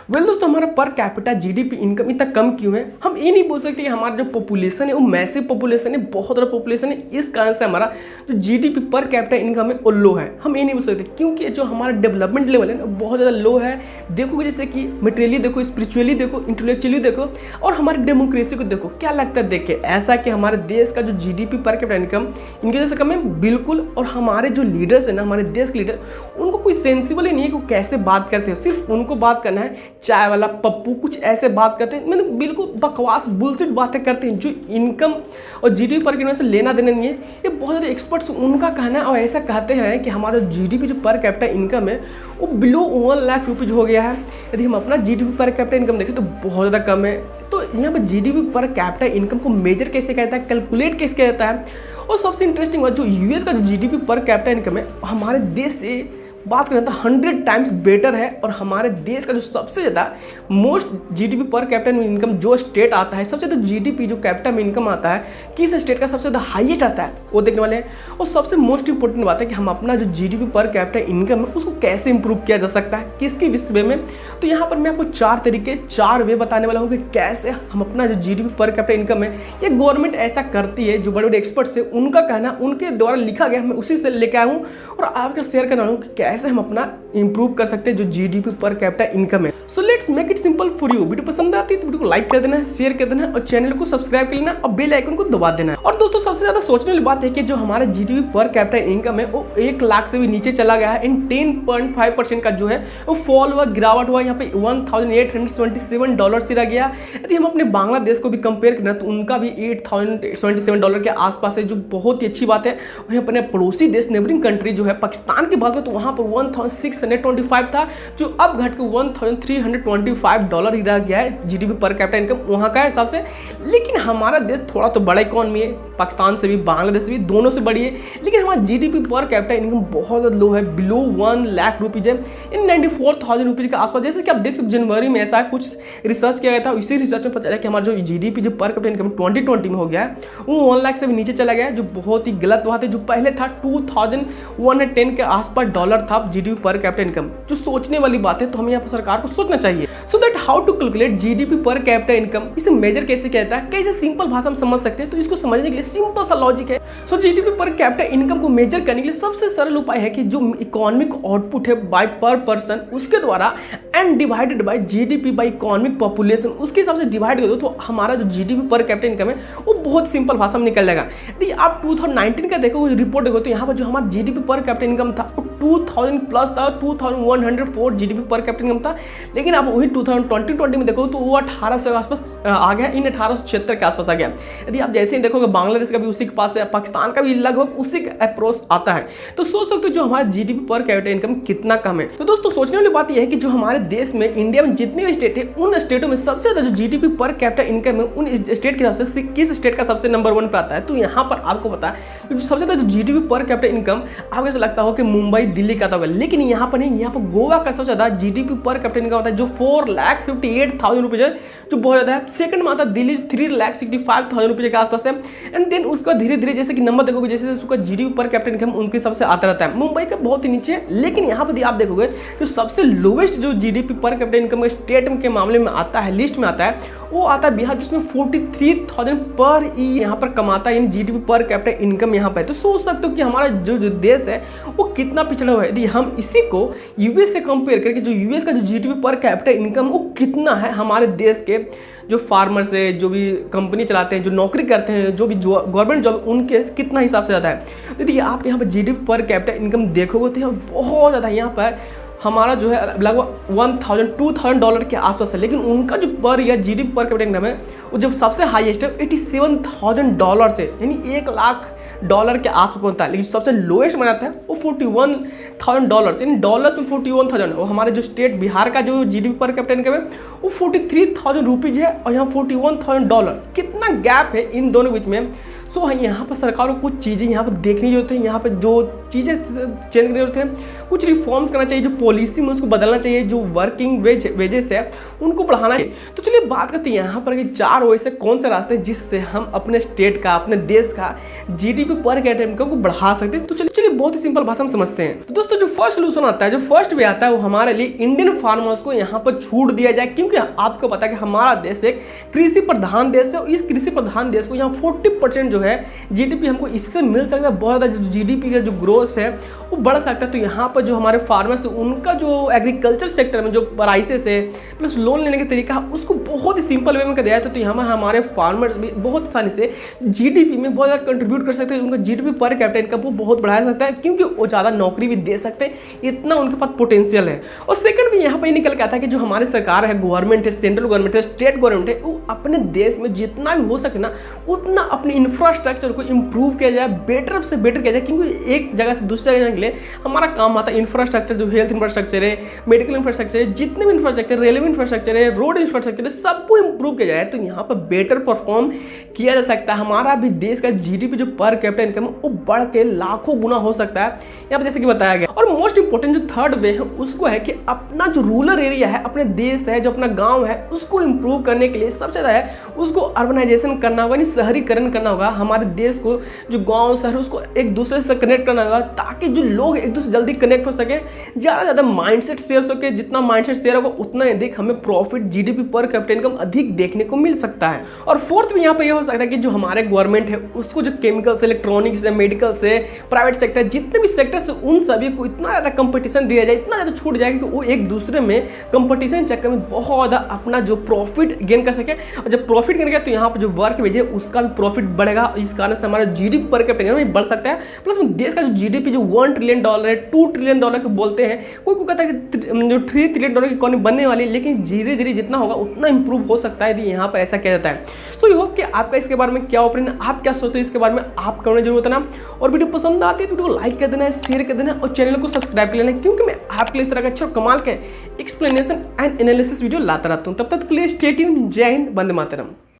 Well दोस्तों, हमारा per capita GDP income इतना कम क्यों है? हम ये नहीं बोल सकते कि हमारा जो पॉपुलेशन है वो मैसिव पॉपुलेशन है, बहुत ज़्यादा पॉपुलेशन है, इस कारण से हमारा जो जीडीपी पर कैपिटा इनकम है वो लो है। हम ये नहीं बोल सकते क्योंकि जो हमारा डेवलपमेंट लेवल है ना बहुत ज़्यादा लो है। देखोगे जैसे कि मटेरियली देखो, स्पिरिचुअली देखो, इंटेलेक्चुअली देखो और हमारी डेमोक्रेसी को देखो, क्या लगता है देख के ऐसा कि हमारे देश का जो जीडीपी पर कैपिटा इनकम इनकी वजह से कम है? बिल्कुल। और हमारे जो लीडर्स है ना, हमारे देश के लीडर, उनको कोई सेंसिबल ही नहीं है कि वो कैसे बात करते हो। सिर्फ उनको बात करना है, चाय वाला पप्पू कुछ ऐसे बात करते हैं, मतलब बिल्कुल बकवास बुलशिट बातें करते हैं जो इनकम और जीडीपी पर कैपिटा से लेना देना नहीं है। ये बहुत ज़्यादा एक्सपर्ट्स उनका कहना है और ऐसा कहते हैं कि हमारा जीडीपी जो पर कैपिटा इनकम है वो बिलो 1 लाख रुपीज़ हो गया है। यदि हम अपना जीडीपी पर कैपिटा इनकम देखें तो बहुत ज़्यादा कम है। तो यहाँ पर जीडीपी पर कैपिटा इनकम को मेजर कैसे कहता है, कैलकुलेट कैसे किया जाता है? और सबसे इंटरेस्टिंग बात, जो यूएस का जो जीडीपी पर कैपिटा इनकम है हमारे देश से बात करें तो 100 टाइम्स बेटर है। और हमारे देश का जो सबसे ज़्यादा most GDP per capita income जो स्टेट आता है, सबसे ज़्यादा जीडीपी जो कैपिटा में इनकम आता है, किस स्टेट का सबसे ज़्यादा हाईएस्ट आता है वो देखने वाले हैं। और सबसे मोस्ट इंपॉर्टेंट बात है कि हम अपना जो जीडीपी पर कैपिटा इनकम है उसको कैसे इंप्रूव किया जा सकता है, किसके विषय में। तो यहाँ पर मैं आपको 4 तरीके 4 वे बताने वाला हूँ कि कैसे हम अपना जो जीडीपी पर कैपिटा इनकम है, ये गवर्नमेंट ऐसा करती है, जो बड़े बड़े एक्सपर्ट्स है उनका कहना, उनके द्वारा लिखा गया, मैं उसी से लेकर आया हूँ और आपके शेयर करना हूँ कि कैसे हम अपना इंप्रूव कर सकते हैं जो जीडीपी पर कैपिटा इनकम है। So let's make it simple for you. Video पसंद आती है तो वीडियो को लाइक कर देना है, शेयर कर देना है और चैनल को सब्सक्राइब कर लेना और बेल आइकन को दबा देना है। और दोस्तों सबसे ज्यादा सोचने वाली बात है कि जो हमारा जीडीपी पर कैपिटा इनकम है वो 1 लाख से भी नीचे चला गया है। इन 10.5% का जो है वो फॉल हुआ, गिरावट हुआ। यहाँ पे $1,877 से रह गया। यदि हम अपने बांग्लादेश को भी कंपेयर करें तो उनका भी $8,077 के आसपास है, जो बहुत ही अच्छी बात है। वहीं अपने पड़ोसी देश नेबरिंग कंट्री जो है पाकिस्तान की बात करें तो वहाँ पर 1,625 था, जो अब घट के $1,325 ही रह गया है जीडीपी पर कैपिटा इनकम वहाँ का हिसाब से। लेकिन हमारा देश थोड़ा तो बड़ा इकॉनमी है, पाकिस्तान से भी, बांग्लादेश से भी, दोनों से बड़ी है, लेकिन हमारा जीडीपी पर कैपिटा इनकम बहुत ज़्यादा लो है, बिलो 1 लाख रुपीज़ है, इन 94,000 रुपीज़ के आसपास। जैसे कि आप देख सकते जनवरी में ऐसा कुछ रिसर्च किया गया था, इसी रिसर्च में पता चला कि हमारा जो जीडीपी जो पर कैपिटा इनकम 2020 में हो गया है वो 1 लाख से भी नीचे चला गया है, जो बहुत ही गलत बात है। जो पहले था 2,110 के आसपास डॉलर था जीडीपी पर कैपिटा इनकम, जो सोचने वाली बात है। तो हमें यहाँ पर सरकार को सोचना चाहिए so that how to calculate GDP per capita income, इसे मेजर कैसे कहता है, कैसे सिंपल भाषा में समझ सकते हैं। तो इसको समझने के लिए सिंपल सा लॉजिक है। सो जीडीपी पर कैपिटा इनकम को मेजर करने के लिए सबसे सरल उपाय है कि जो इकोनॉमिक आउटपुट है बाय पर पर्सन, उसके द्वारा and divided by GDP bye economic population, उसके हिसाब से डिवाइड कर दो तो हमारा जो जीडीपी पर कैपिटा इनकम है वो बहुत सिंपल भाषा में निकल जाएगा। यदि आप 2019 का देखो रिपोर्ट देखो तो यहाँ पर जो हमारा जीडीपी पर कैपिटा इनकम था वो 2000 प्लस था, 2104 जीडीपी पर कैपिटा इनकम था। लेकिन आप वही 2020 में देखो तो वो 1800 के आसपास आ गया, इन 1876 के आसपास आ गया। यदि आप जैसे ही देखोगे बांग्लादेश का भी उसी के पास है, पाकिस्तान का भी लगभग उसी का अप्रोच आता है। तो सोच सकते हो जो हमारा जीडीपी पर कैपिटा इनकम कितना कम है। तो दोस्तों सोचने वाली बात यह है कि जो हमारे देश में, इंडिया में जितने भी स्टेट है, उन स्टेटों में सबसे ज्यादा जो जीडीपी पर कैपिटा इनकम है उन स्टेट के हिसाब से किस स्टेट का सबसे नंबर 1 पे आता है। तो यहाँ पर आपको पता है सबसे ज्यादा जो जीडीपी पर कैपिटा इनकम आपको ऐसा लगता हो कि मुंबई दिल्ली का होगा, लेकिन यहाँ पर नहीं, यहाँ पर गोवा का सबसे ज्यादा जीडीपी पर कैपिटा इनकम आता है जो 4,58,000 रुपीज है, जो बहुत ज्यादा है। सेकंड में आता है दिल्ली 3,65,000 रुपीज के आसपास है। एंड देन उसका धीरे धीरे जैसे कि नंबर देखोगे जैसे उसका जीडीपी पर कैपिटा इनकम उनके सबसे आता रहता है। मुंबई का बहुत ही नीचे, लेकिन यहाँ पर आप देखोगे जो सबसे लोवेस्ट जो GDP per capita income state के मामले में आता है, लिस्ट में आता है, वो आता है बिहार, जिसमें 43,000 पर ईयर यहाँ पर कमाता है जीडीपी पर कैपिटा इनकम यहाँ पे। तो सोच सकते हो कि हमारा जो देश है वो कितना पिछड़ा हुआ है। यदि हम इसी को यूएस से कंपेयर करके जो यूएस का जो जीडीपी पर कैपिटा इनकम वो कितना है, हमारे देश के जो फार्मर्स है, जो भी कंपनी चलाते हैं, जो नौकरी करते हैं, जो भी गवर्नमेंट जॉब, उनके कितना हिसाब से ज़्यादा है। तो देखिए आप यहाँ पर जीडीपी पर कैपिटा इनकम देखोगे तो यहाँ बहुत ज़्यादा, यहाँ पर हमारा जो है लगभग $1,000-2,000 के आसपास है, लेकिन उनका जो per year GDP per capita income है वो जब सबसे हाईएस्ट है $87,000 से, यानी $1,00,000 के आसपास पहुंचता है। लेकिन सबसे लोएस्ट बनाता है वो $41,000, यानी डॉलर्स में 41,000। और हमारे जो स्टेट बिहार का जो जीडीपी पर कैपिटा इनकम है वो 43,000 रुपीज़ है और यहाँ $41,000। कितना गैप है इन दोनों बीच में। सो यहाँ पर सरकार को कुछ चीज़ें यहाँ पर देखनी जरूरत है। यहाँ पर जो चीज़ें चेंज करने की जरूरत है, कुछ रिफॉर्म्स करना चाहिए, जो पॉलिसी में उसको बदलना चाहिए, जो वर्किंग वेजेस है उनको बढ़ाना चाहिए। तो चलिए बात करते हैं यहाँ पर कि 4 वे से कौन से रास्ते हैं जिससे हम अपने स्टेट का, अपने देश का जीडीपी पर कैपिटा इनकम को बढ़ा सकते हैं। तो चलिए बहुत ही सिंपल भाषा में समझते हैं। तो दोस्तों जो फर्स्ट सोल्यूशन आता है, जो फर्स्ट वे आता है, वो हमारे लिए इंडियन फार्मर्स को यहाँ पर छूट दिया जाए, क्योंकि आपको पता है कि हमारा देश एक कृषि प्रधान देश है और इस कृषि प्रधान देश को यहाँ 40% जो है जीडीपी हमको इससे मिल सकता है। बहुत ज़्यादा जीडीपी का जो ग्रोथ है वो बढ़ सकता है। तो यहाँ पर जो हमारे फार्मर्स है उनका जो एग्रीकल्चर सेक्टर में जो प्राइसेस है प्लस लोन लेने का तरीका है उसको बहुत ही सिंपल वे में कर दिया जाता है। तो यहाँ पर हमारे फार्मर्स भी बहुत आसानी से जीडीपी में बहुत ज़्यादा कंट्रीब्यूट कर सकते हैं, उनका जीडीपी पर कैपिटा इनकम को बहुत बढ़ाया सकता है, क्योंकि वो ज़्यादा नौकरी भी दे सकते हैं, इतना उनके पास पोटेंशियल है। और सेकंड भी यहाँ पर निकल के आता है कि जो हमारी सरकार है, गवर्नमेंट है, सेंट्रल गवर्नमेंट है, स्टेट गवर्नमेंट है, वो अपने देश में जितना भी हो सके ना उतना अपने इंफ्रास्ट्रक्चर को इंप्रूव किया जाए, बेटर से बेटर किया जाए, क्योंकि एक जगह से दूसरी जगह के लिए हमारा काम आता है इंफ्रास्ट्रक्चर, जो हेल्थ इंफ्रास्ट्रक्चर है, मेडिकल इंफ्रास्ट्रक्चर है, जितने भी इंफ्रास्ट्रक्चर, रेलवे इंफ्रास्ट्रक्चर है, रोड इंफ्रास्ट्रक्चर है, सबको इंप्रूव किया जाए तो यहाँ पर बेटर परफॉर्म किया जा सकता है। हमारा भी देश का जीडीपी जो पर कैपिटा इनकम है वो बढ़ के लाखों गुना हो सकता है, यहाँ पर जैसे कि बताया गया। और मोस्ट इंपॉर्टेंट जो थर्ड वे है उसको है कि अपना जो रूरल एरिया है, अपने देश है, जो अपना गाँव है, उसको इंप्रूव करने के लिए सबसे ज़्यादा है उसको अर्बनाइजेशन करना होगा, यानी शहरीकरण करना होगा। हमारे देश को जो गांव शहर उसको एक दूसरे से कनेक्ट करना होगा, ताकि जो लोग एक दूसरे जल्दी कनेक्ट हो सके, ज़्यादा माइंडसेट शेयर हो सके। जितना माइंडसेट शेयर होगा उतना अधिक हमें profit GDP per capita income अधिक देखने को मिल सकता है। और फोर्थ भी यहाँ पर यह हो सकता है कि जो हमारे गवर्नमेंट है उसको जो केमिकल्स, इलेक्ट्रॉनिक्स है, मेडिकल से, प्राइवेट सेक्टर, जितने भी सेक्टर से उन सभी को इतना ज़्यादा कंपटीशन दिया जाए, इतना ज़्यादा छूट जाए कि वो एक दूसरे में कंपटीशन चक्कर में बहुत ज़्यादा अपना जो प्रॉफिट गेन कर सके। और जब प्रॉफिट करेगा तो यहाँ पर जो वर्क वेज है उसका भी प्रॉफिट बढ़ेगा, इस कारण से हमारा जीडीपी पर कैपिटा इनकम भी बढ़ सकता है। प्लस देश का जो जीडीपी जो $1 ट्रिलियन है, $2 ट्रिलियन को बोलते हैं, कोई कहता है कि जो $3 ट्रिलियन की इकोनॉमी बनने वाली है, लेकिन धीरे धीरे जितना होगा उतना इंप्रूव हो सकता है यदि यहाँ पर ऐसा किया जाता है। सो आई होप कि आपका इसके बारे में क्या ओपिनियन, आप क्या सोचते हो इसके बारे में, आप कमेंट जरूर बताना। और वीडियो पसंद आती है तो वीडियो लाइक कर देना है, शेयर कर देना और चैनल को सब्सक्राइब कर लेना, क्योंकि मैं आपके लिए इस तरह का अच्छा कमाल के एक्सप्लेनेशन एंड एनालिसिस वीडियो लाता रहता हूँ। तब तक के लिए स्टे ट्यून्ड। जय हिंद, वंदे मातरम।